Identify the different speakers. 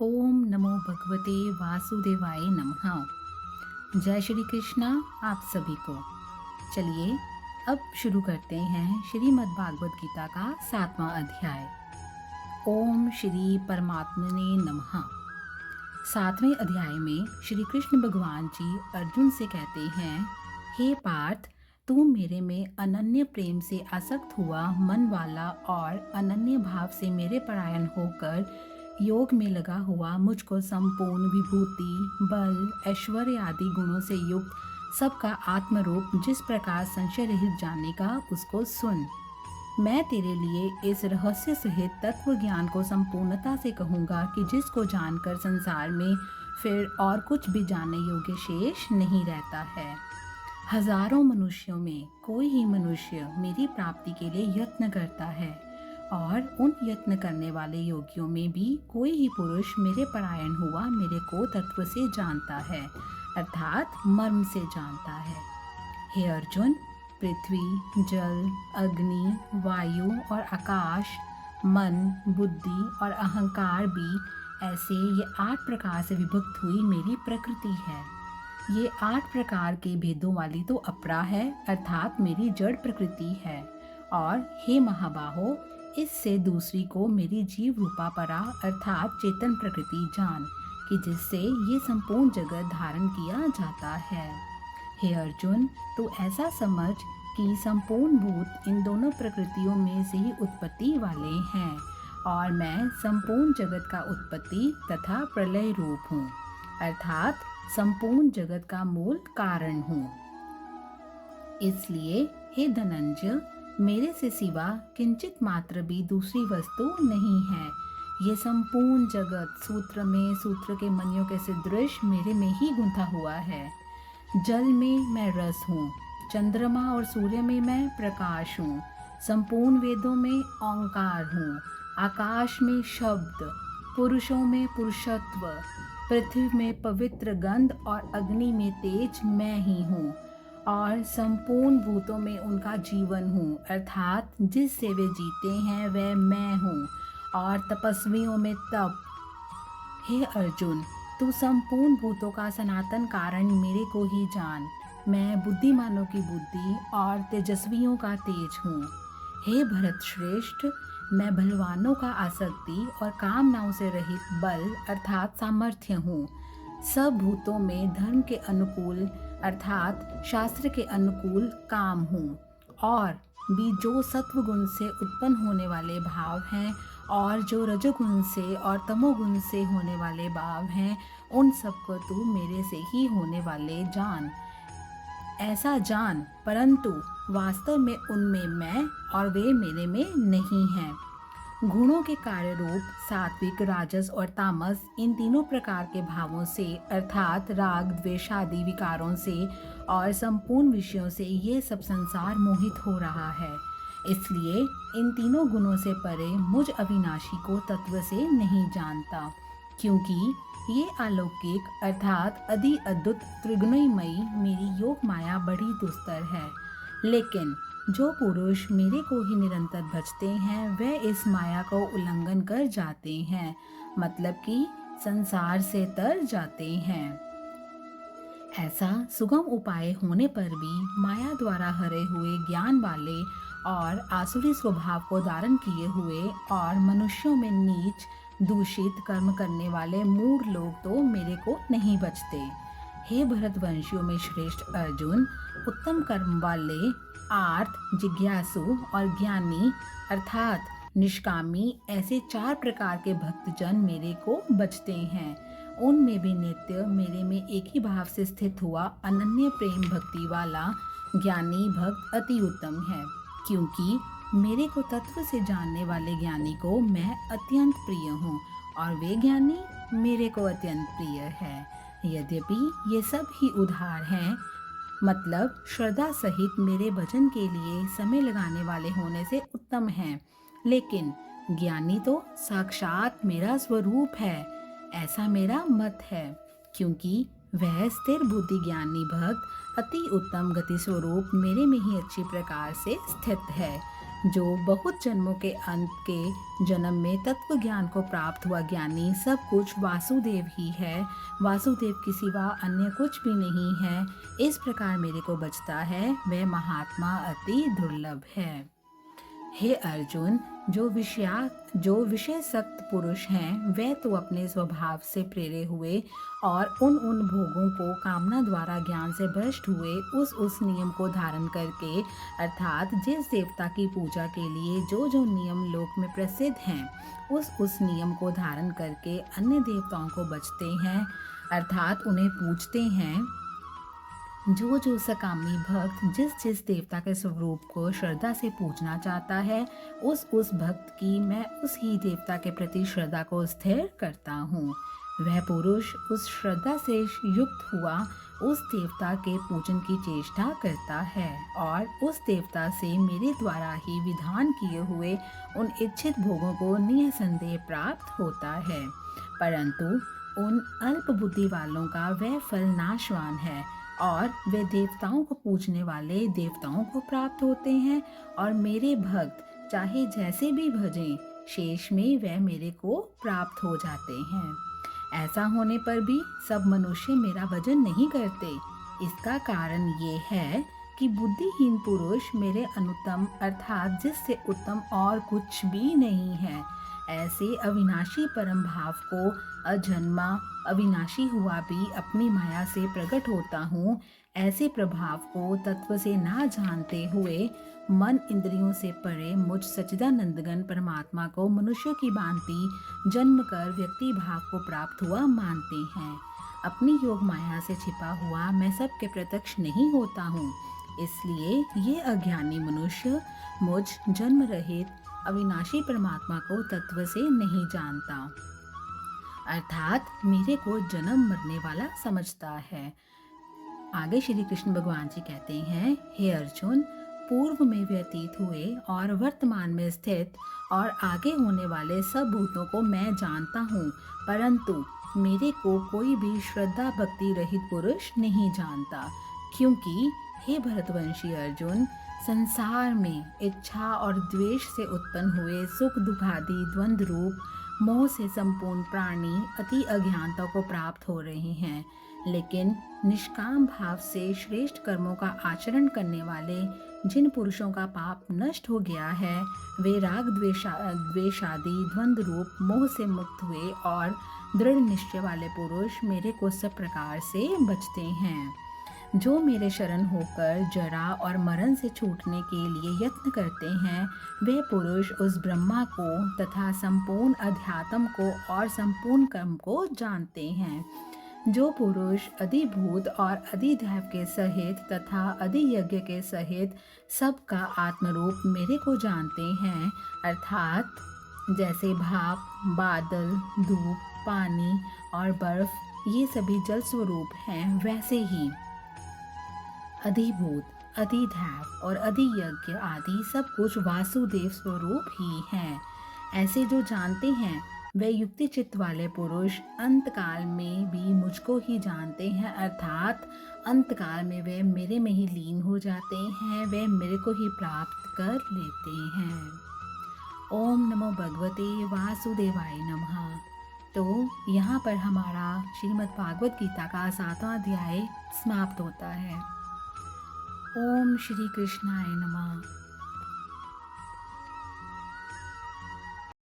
Speaker 1: ओम नमो भगवते वासुदेवाय नमः। जय श्री कृष्णा आप सभी को। चलिए अब शुरू करते हैं श्रीमद् भागवत गीता का 7वां अध्याय। ओम श्री परमात्मने नमः। 7वें अध्याय में श्री कृष्ण भगवान जी अर्जुन से कहते हैं, हे पार्थ, तू मेरे में अनन्य प्रेम से आसक्त हुआ मन वाला और अनन्य भाव से मेरे परायण होकर योग में लगा हुआ मुझको संपूर्ण विभूति, बल, ऐश्वर्य आदि गुणों से युक्त सबका आत्मरूप जिस प्रकार संशय रहित जानने का उसको सुन। मैं तेरे लिए इस रहस्य सहित तत्व ज्ञान को संपूर्णता से कहूँगा कि जिसको जानकर संसार में फिर और कुछ भी जानने योग्य शेष नहीं रहता है। हजारों मनुष्यों में कोई ही मनुष्य मेरी प्राप्ति के लिए यत्न करता है और उन यत्न करने वाले योगियों में भी कोई ही पुरुष मेरे परायण हुआ मेरे को तत्व से जानता है, अर्थात मर्म से जानता है। हे अर्जुन, पृथ्वी, जल, अग्नि, वायु और आकाश, मन, बुद्धि और अहंकार भी ऐसे ये 8 प्रकार से विभक्त हुई मेरी प्रकृति है। ये 8 प्रकार के भेदों वाली तो अपरा है, अर्थात मेरी जड़ प्रकृति है। और हे महाबाहो, इससे दूसरी को मेरी जीव रूपा परा अर्थात चेतन प्रकृति जान कि जिससे ये संपूर्ण जगत धारण किया जाता है। हे अर्जुन, तू ऐसा समझ कि संपूर्ण भूत इन दोनों प्रकृतियों में से ही उत्पत्ति वाले हैं और मैं संपूर्ण जगत का उत्पत्ति तथा प्रलय रूप हूँ, अर्थात संपूर्ण जगत का मूल कारण हूँ। इसलिए हे धनंजय, मेरे से सिवा किंचित मात्र भी दूसरी वस्तु नहीं है। ये संपूर्ण जगत सूत्र में सूत्र के मणियों के सदृश मेरे में ही गुंथा हुआ है। जल में मैं रस हूँ, चंद्रमा और सूर्य में मैं प्रकाश हूँ, संपूर्ण वेदों में ओंकार हूँ, आकाश में शब्द, पुरुषों में पुरुषत्व, पृथ्वी में पवित्र गंध और अग्नि में तेज मैं ही हूँ और संपूर्ण भूतों में उनका जीवन हूँ, अर्थात जिससे वे जीते हैं वह मैं हूँ और तपस्वियों में तप। हे अर्जुन, तू संपूर्ण भूतों का सनातन कारण मेरे को ही जान। मैं बुद्धिमानों की बुद्धि और तेजस्वियों का तेज हूँ। हे भरत श्रेष्ठ, मैं बलवानों का आसक्ति और कामनाओं से रहित बल अर्थात सामर्थ्य हूँ। सब भूतों में धर्म के अनुकूल अर्थात शास्त्र के अनुकूल काम हूँ और भी जो सत्व गुण से उत्पन्न होने वाले भाव हैं और जो रजोगुण से और तमोगुण से होने वाले भाव हैं, उन सबको तू मेरे से ही होने वाले जान। ऐसा जान, परंतु वास्तव में उनमें मैं और वे मेरे में नहीं हैं। गुणों के कार्य रूप सात्विक, राजस और तामस, इन तीनों प्रकार के भावों से अर्थात राग, द्वेष आदि विकारों से और संपूर्ण विषयों से ये सब संसार मोहित हो रहा है। इसलिए इन तीनों गुणों से परे मुझ अविनाशी को तत्व से नहीं जानता, क्योंकि ये अलौकिक अर्थात अधि अद्भुत त्रिगुणमयी मेरी योग माया बड़ी दुस्तर है। लेकिन जो पुरुष मेरे को ही निरंतर भजते हैं वह इस माया को उल्लंघन कर जाते हैं, मतलब कि संसार से तर जाते हैं। ऐसा सुगम उपाय होने पर भी माया द्वारा हरे हुए ज्ञान वाले और आसुरी स्वभाव को धारण किए हुए और मनुष्यों में नीच दूषित कर्म करने वाले मूढ़ लोग तो मेरे को नहीं बचते। हे भरतवंशियों में श्रेष्ठ अर्जुन, उत्तम कर्म वाले आर्त, जिज्ञासु और ज्ञानी अर्थात निष्कामी ऐसे 4 प्रकार के भक्तजन मेरे को बचते हैं। उनमें भी नित्य मेरे में एक ही भाव से स्थित हुआ अनन्य प्रेम भक्ति वाला ज्ञानी भक्त अति उत्तम है, क्योंकि मेरे को तत्व से जानने वाले ज्ञानी को मैं अत्यंत प्रिय हूँ और वे ज्ञानी मेरे को अत्यंत प्रिय है। यद्यपि ये सब ही उधार हैं, मतलब श्रद्धा सहित मेरे भजन के लिए समय लगाने वाले होने से उत्तम हैं, लेकिन ज्ञानी तो साक्षात मेरा स्वरूप है, ऐसा मेरा मत है, क्योंकि वह स्थिर बुद्धि ज्ञानी भक्त अति उत्तम गति स्वरूप मेरे में ही अच्छी प्रकार से स्थित है। जो बहुत जन्मों के अंत के जन्म में तत्व ज्ञान को प्राप्त हुआ ज्ञानी सब कुछ वासुदेव ही है, वासुदेव के सिवा अन्य कुछ भी नहीं है, इस प्रकार मेरे को बचता है, वह महात्मा अति दुर्लभ है। हे अर्जुन, जो विषय सक्त पुरुष हैं वे तो अपने स्वभाव से प्रेरे हुए और उन भोगों को कामना द्वारा ज्ञान से भ्रष्ट हुए उस नियम को धारण करके, अर्थात जिस देवता की पूजा के लिए जो नियम लोक में प्रसिद्ध हैं उस नियम को धारण करके अन्य देवताओं को बचते हैं, अर्थात उन्हें पूजते हैं। जो सकामी भक्त जिस देवता के स्वरूप को श्रद्धा से पूजना चाहता है उस भक्त की मैं उस ही देवता के प्रति श्रद्धा को स्थिर करता हूँ। वह पुरुष उस श्रद्धा से युक्त हुआ उस देवता के पूजन की चेष्टा करता है और उस देवता से मेरे द्वारा ही विधान किए हुए उन इच्छित भोगों को निसंदेह प्राप्त होता है, परंतु उन अल्प बुद्धि वालों का वह फल नाशवान है और वे देवताओं को पूजने वाले देवताओं को प्राप्त होते हैं और मेरे भक्त चाहे जैसे भी भजें शेष में वह मेरे को प्राप्त हो जाते हैं। ऐसा होने पर भी सब मनुष्य मेरा भजन नहीं करते। इसका कारण ये है कि बुद्धिहीन पुरुष मेरे अनुत्तम अर्थात जिससे उत्तम और कुछ भी नहीं है ऐसे अविनाशी परम भाव को अजन्मा अविनाशी हुआ भी अपनी माया से प्रकट होता हूँ, ऐसे प्रभाव को तत्व से ना जानते हुए मन इंद्रियों से परे मुझ सच्चिदानंदघन परमात्मा को मनुष्यों की भांति जन्म कर व्यक्ति भाव को प्राप्त हुआ मानते हैं। अपनी योग माया से छिपा हुआ मैं सबके प्रत्यक्ष नहीं होता हूँ, इसलिए ये अज्ञानी मनुष्य मुझ जन्म रहित अविनाशी परमात्मा को तत्व से नहीं जानता, अर्थात मेरे को जन्म मरने वाला समझता है। आगे श्री कृष्ण भगवान जी कहते हैं, हे अर्जुन, पूर्व में व्यतीत हुए और वर्तमान में स्थित और आगे होने वाले सब भूतों को मैं जानता हूँ, परंतु मेरे को कोई भी श्रद्धा भक्ति रहित पुरुष नहीं जानता, क्योंकि हे भरतवंशी अर्जुन, संसार में इच्छा और द्वेष से उत्पन्न हुए सुख दुखादि द्वंद्व रूप मोह से संपूर्ण प्राणी अति अज्ञानता को प्राप्त हो रहे हैं, लेकिन निष्काम भाव से श्रेष्ठ कर्मों का आचरण करने वाले जिन पुरुषों का पाप नष्ट हो गया है वे राग द्वेषादि द्वंद्व रूप मोह से मुक्त हुए और दृढ़ निश्चय वाले पुरुष मेरे को सब प्रकार से बचते हैं। जो मेरे शरण होकर जरा और मरण से छूटने के लिए यत्न करते हैं वे पुरुष उस ब्रह्मा को तथा संपूर्ण अध्यात्म को और संपूर्ण कर्म को जानते हैं। जो पुरुष अधिभूत और अधिदैव के सहित तथा अधियज्ञ के सहित सबका आत्मरूप मेरे को जानते हैं, अर्थात जैसे भाप, बादल, धूप, पानी और बर्फ ये सभी जल स्वरूप हैं, वैसे ही अधिभूत, अधिदैव और अधियज्ञ आदि सब कुछ वासुदेव स्वरूप ही हैं। ऐसे जो जानते हैं वे युक्ति चित्त वाले पुरुष अंतकाल में भी मुझको ही जानते हैं, अर्थात अंतकाल में वे मेरे में ही लीन हो जाते हैं, वे मेरे को ही प्राप्त कर लेते हैं। ओम नमो भगवते वासुदेवाय नमः। तो यहाँ पर हमारा श्रीमद् भागवत गीता का 7वां अध्याय समाप्त होता है। ओम श्री कृष्णाय नमः।